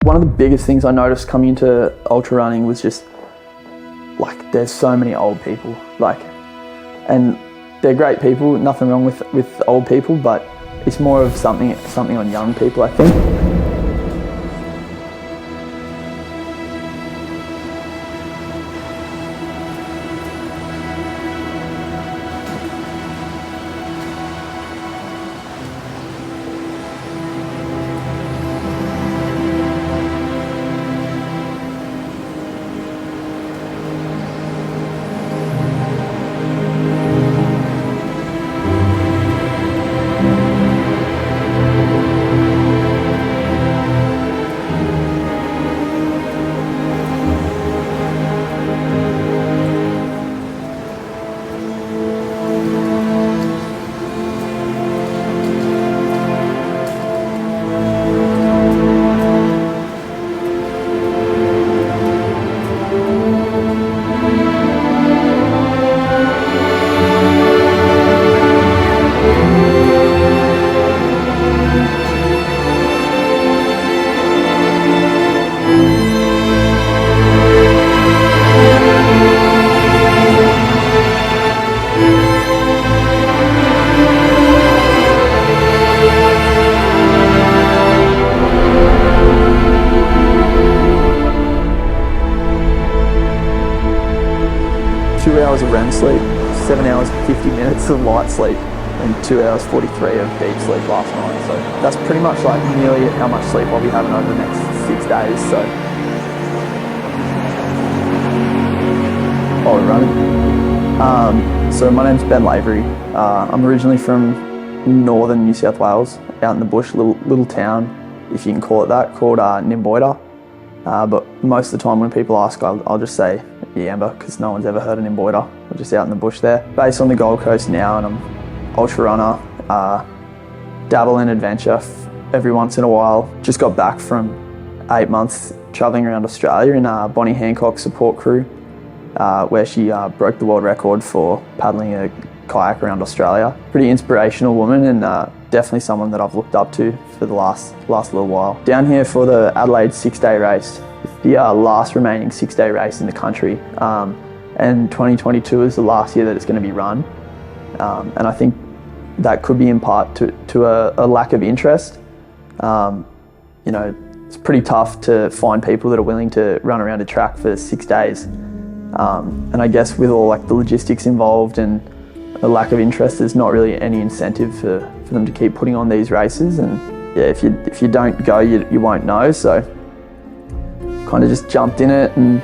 one of the biggest things I noticed coming into ultra running was just like there's so many old people, like, and they're great people, nothing wrong with old people, but it's more of something on young people, I think. 2 hours of REM sleep, 7 hours 50 minutes of light sleep, and 2 hours 43 of deep sleep last night. So that's pretty much like nearly how much sleep I'll be having over the next 6 days. So while we're running. So my name's Ben Lavery. I'm originally from northern New South Wales, out in the bush, little town, if you can call it that, called Nimboida. But most of the time when people ask, I'll just say Yamba, because no one's ever heard of Nimboida. We're just out in the bush there. Based on the Gold Coast now, and I'm ultra runner, dabble in adventure every once in a while. Just got back from 8 months travelling around Australia in Bonnie Hancock's support crew, where she broke the world record for paddling a kayak around Australia. Pretty inspirational woman, and definitely someone that I've looked up to for the last little while. Down here for the Adelaide 6-day race, the last remaining 6-day race in the country, and 2022 is the last year that it's going to be run, and I think that could be in part to a lack of interest. You know, it's pretty tough to find people that are willing to run around a track for 6 days, and I guess with all like the logistics involved and a lack of interest, there's not really any incentive for them to keep putting on these races. And yeah, if you don't go, you won't know. So kind of just jumped in it and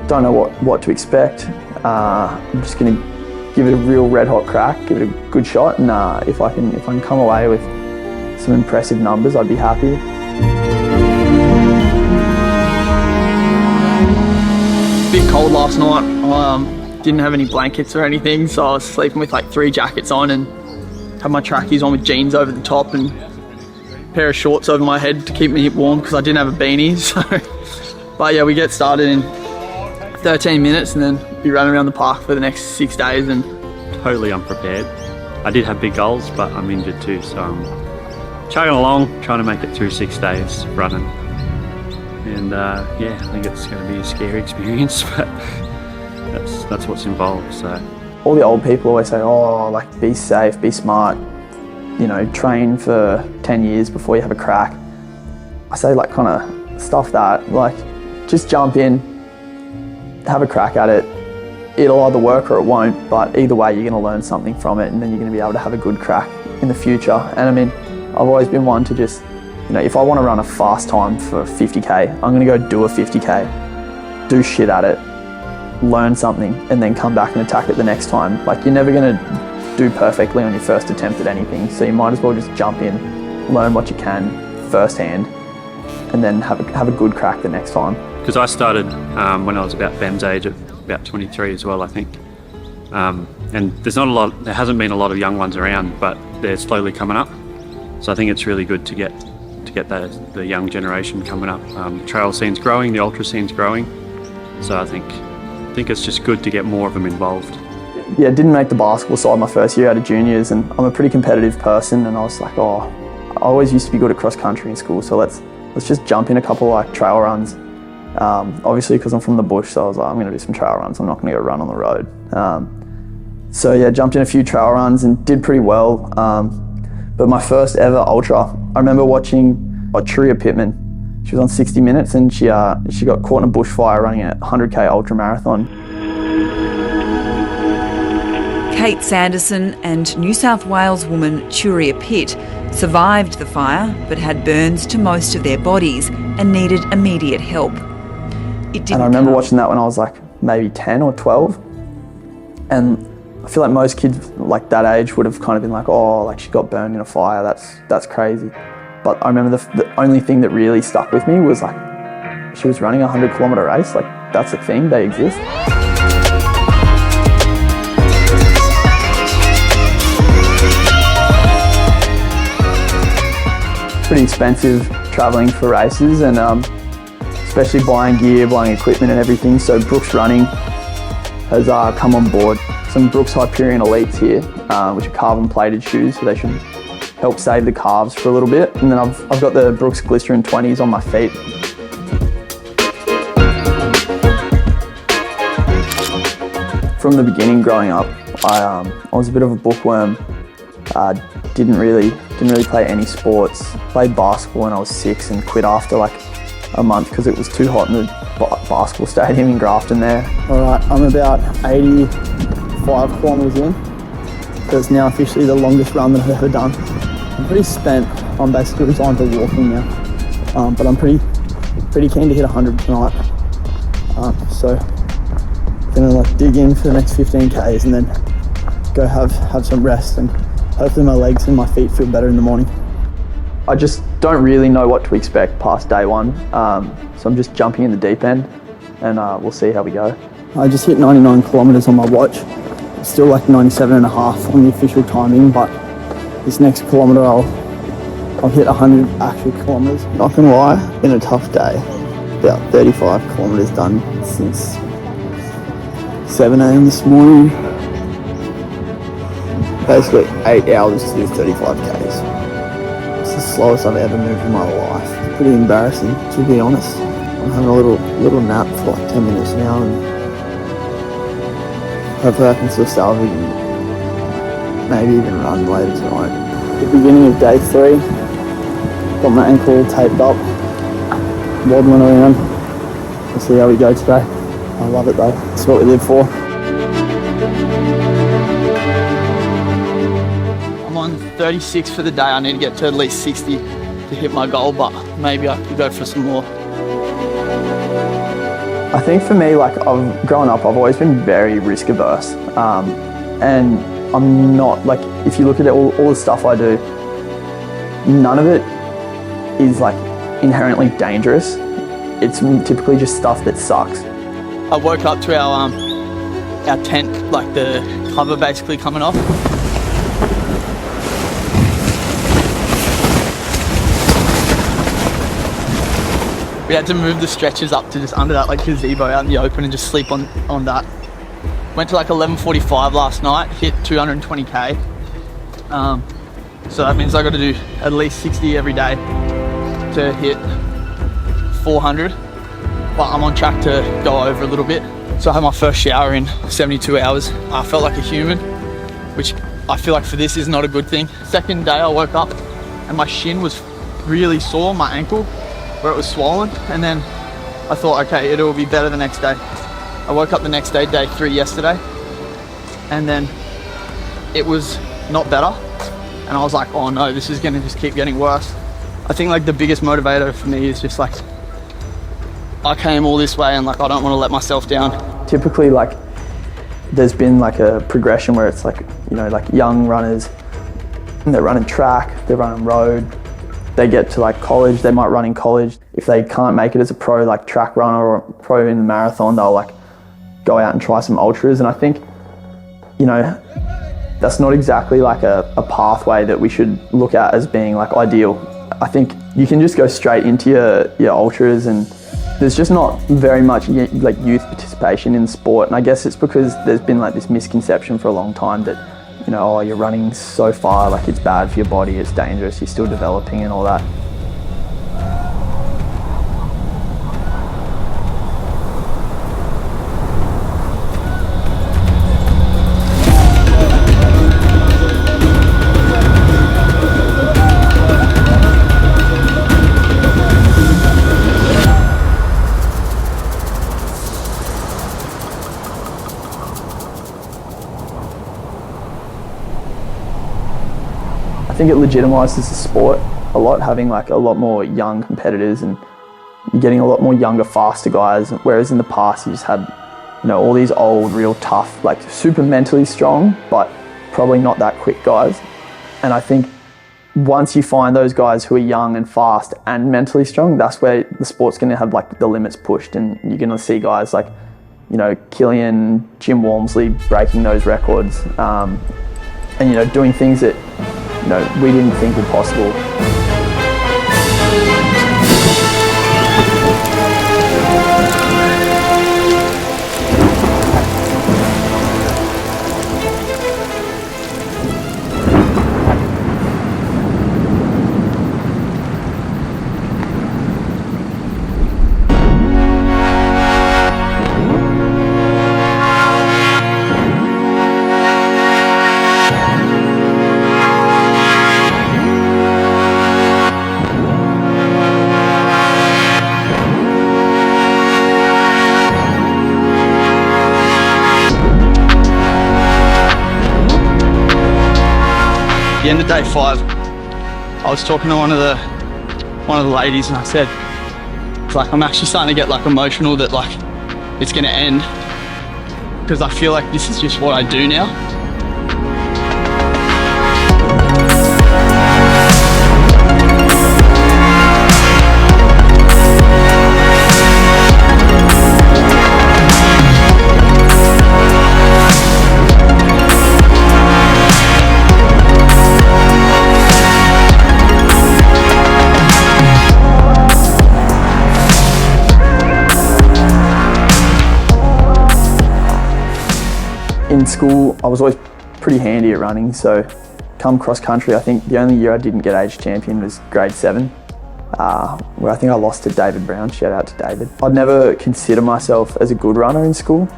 don't know what to expect. I'm just going to give it a real red hot crack, give it a good shot, and if I can come away with some impressive numbers, I'd be happy. A bit cold last night. Didn't have any blankets or anything, so I was sleeping with like 3 jackets on and had my trackies on with jeans over the top and a pair of shorts over my head to keep me warm because I didn't have a beanie. So, but yeah, we get started in 13 minutes and then be running around the park for the next 6 days. And totally unprepared. I did have big goals, but I'm injured too, so I'm chugging along, trying to make it through 6 days running. And yeah, I think it's going to be a scary experience, but that's what's involved. So all the old people always say, oh, like be safe, be smart, you know, train for 10 years before you have a crack. I say like kind of stuff that, like just jump in, have a crack at it. It'll either work or it won't, but either way you're going to learn something from it, and then you're going to be able to have a good crack in the future. And I mean, I've always been one to just, you know, if I want to run a fast time for 50k, I'm going to go do a 50k, do shit at it, learn something, and then come back and attack it the next time. Like, you're never going to do perfectly on your first attempt at anything, so you might as well just jump in, learn what you can firsthand, and then have a good crack the next time. Because I started when I was about Ben's age, at about 23 as well, I think. And there hasn't been a lot of young ones around, but they're slowly coming up. So I think it's really good to get the young generation coming up. The trail scene's growing, the ultra scene's growing. So I think it's just good to get more of them involved. Yeah, didn't make the basketball side my first year out of juniors, and I'm a pretty competitive person, and I was like, oh, I always used to be good at cross country in school, so let's let's just jump in a couple like trail runs. Obviously, because I'm from the bush, so I was like, I'm going to do some trail runs. I'm not going to go run on the road. So yeah, jumped in a few trail runs and did pretty well. But my first ever ultra, I remember watching Truria Pittman. She was on 60 Minutes and she got caught in a bushfire running a 100k ultra marathon. Kate Sanderson and New South Wales woman Truria Pitt survived the fire but had burns to most of their bodies and needed immediate help. And I remember watching that when I was like maybe 10 or 12. And I feel like most kids like that age would have kind of been like, oh, like she got burned in a fire, that's crazy. But I remember the only thing that really stuck with me was like, she was running a 100-kilometre race, like that's a thing, they exist. Pretty expensive travelling for races and especially buying gear, buying equipment and everything. So Brooks Running has come on board. Some Brooks Hyperion Elites here, which are carbon plated shoes, so they should help save the calves for a little bit. And then I've got the Brooks Glycerin 20s on my feet. From the beginning growing up, I was a bit of a bookworm. Didn't really play any sports. Played basketball when I was 6 and quit after like a month because it was too hot in the basketball stadium in Grafton there. All right, I'm about 85 kilometres in. So it's now officially the longest run that I've ever done. I'm pretty spent. I'm basically resigned to walking now, but I'm pretty keen to hit 100 tonight. So gonna like dig in for the next 15 k's and then go have some rest, and hopefully my legs and my feet feel better in the morning. I just don't really know what to expect past day one, so I'm just jumping in the deep end, and we'll see how we go. I just hit 99 kilometres on my watch. It's still like 97.5 on the official timing, but this next kilometre I'll hit 100 actual kilometres. Not gonna lie, been a tough day. About 35 kilometres done since 7 a.m. this morning. Basically 8 hours to do 35 k's. It's the slowest I've ever moved in my life. It's pretty embarrassing, to be honest. I'm having a little nap for like 10 minutes now, and hopefully I can still salvage and maybe even run later tonight. The beginning of day 3, got my ankle taped up, waddling around. We'll see how we go today. I love it though, it's what we live for. I'm on 36 for the day. I need to get to at least 60 to hit my goal, but maybe I could go for some more. I think for me, like growing up, I've always been very risk averse. And I'm not, like, if you look at it, all the stuff I do, none of it is like inherently dangerous. It's typically just stuff that sucks. I woke up to our tent, like the cover basically coming off. We had to move the stretchers up to just under that like gazebo out in the open and just sleep on that. Went to like 11:45 last night, hit 220k. So that means I got to do at least 60 every day to hit 400. But I'm on track to go over a little bit. So I had my first shower in 72 hours. I felt like a human, which I feel like for this is not a good thing. Second day I woke up and my shin was really sore, my ankle, where it was swollen. And then I thought, okay, it will be better the next day. I woke up the next day, day 3 yesterday, and then it was not better. And I was like, oh no, this is gonna just keep getting worse. I think like the biggest motivator for me is just like, I came all this way and like I don't want to let myself down. Typically, like there's been like a progression where it's like, you know, like young runners, and they're running track, they're running road, they get to like college, they might run in college. If they can't make it as a pro like track runner or pro in the marathon, they'll like go out and try some ultras. And I think, you know, that's not exactly like a pathway that we should look at as being like ideal. I think you can just go straight into your ultras, and there's just not very much like youth participation in sport. And I guess it's because there's been like this misconception for a long time that, you know, oh, you're running so far, like it's bad for your body, it's dangerous, you're still developing and all that. think it legitimises the sport a lot, having like a lot more young competitors, and you're getting a lot more younger, faster guys, whereas in the past you just had, you know, all these old, real tough, like super mentally strong, but probably not that quick guys. And I think once you find those guys who are young and fast and mentally strong, that's where the sport's going to have like the limits pushed, and you're going to see guys like, you know, Killian, Jim Walmsley breaking those records, and, you know, doing things that, you know, we didn't think were possible. At the end of day 5, I was talking to one of the ladies, and I said, it's like, I'm actually starting to get like emotional that like it's gonna end, because I feel like this is just what I do now. In school, I was always pretty handy at running, so come cross country, I think the only year I didn't get age champion was grade 7, where I think I lost to David Brown. Shout out to David. I'd never consider myself as a good runner in school,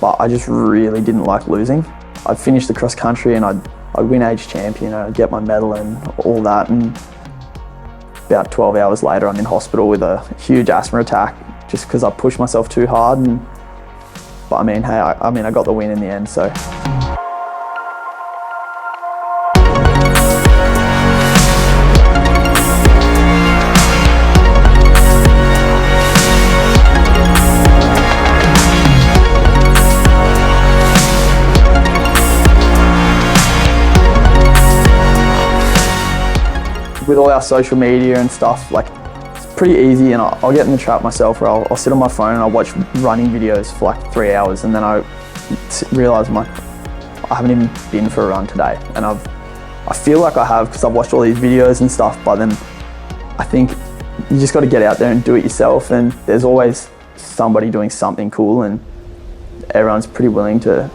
but I just really didn't like losing. I'd finish the cross country and I'd win age champion, I'd get my medal and all that, and about 12 hours later I'm in hospital with a huge asthma attack just because I pushed myself too hard. But I mean, hey, I got the win in the end, so. With all our social media and stuff, like, pretty easy, and I'll get in the trap myself where I'll sit on my phone and I'll watch running videos for like 3 hours, and then I realise I haven't even been for a run today, and I feel like I have because I've watched all these videos and stuff, but then I think you just got to get out there and do it yourself, and there's always somebody doing something cool, and everyone's pretty willing to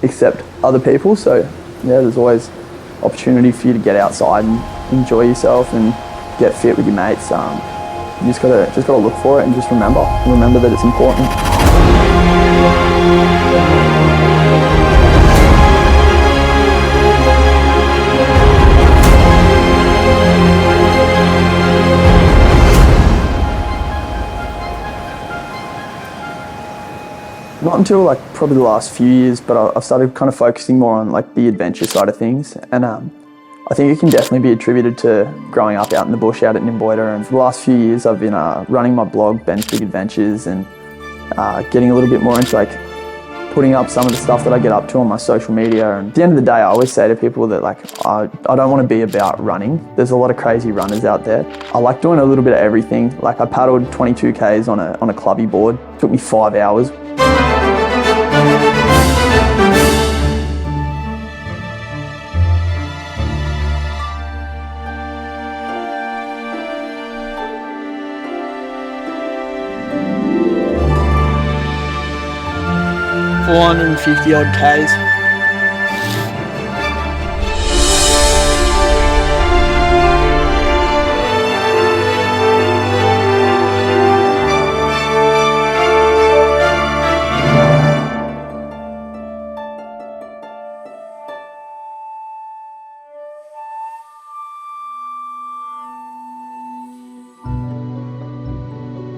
accept other people, so yeah, there's always opportunity for you to get outside and enjoy yourself and get fit with your mates. You just gotta look for it and just remember that it's important. Not until like probably the last few years, but I've started kind of focusing more on like the adventure side of things, and I think it can definitely be attributed to growing up out in the bush out at Nimboida, and for the last few years I've been running my blog, Ben's Big Adventures, and getting a little bit more into like putting up some of the stuff that I get up to on my social media. And at the end of the day, I always say to people that like I don't want to be about running. There's a lot of crazy runners out there. I like doing a little bit of everything. Like I paddled 22 Ks on a clubby board. It took me 5 hours. $450 odd Ks.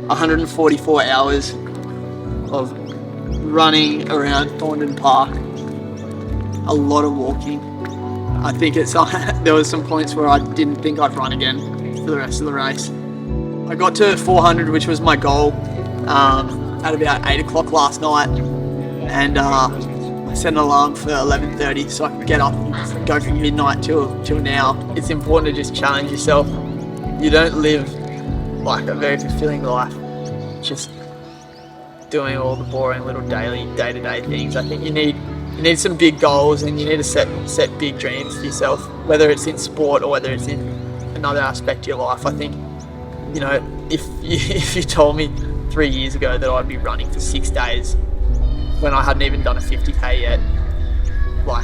$144 hours of running around Thorndon Park, a lot of walking, I think it's there was some points where I didn't think I'd run again for the rest of the race. I got to 400, which was my goal, at about 8 o'clock last night, and I set an alarm for 11:30 so I could get up and go from midnight till now. It's important to just challenge yourself. You don't live like a very fulfilling life just doing all the boring little day-to-day things. I think you need some big goals, and you need to set big dreams for yourself, whether it's in sport or whether it's in another aspect of your life. I think, you know, if you told me 3 years ago that I'd be running for 6 days when I hadn't even done a 50k yet, like,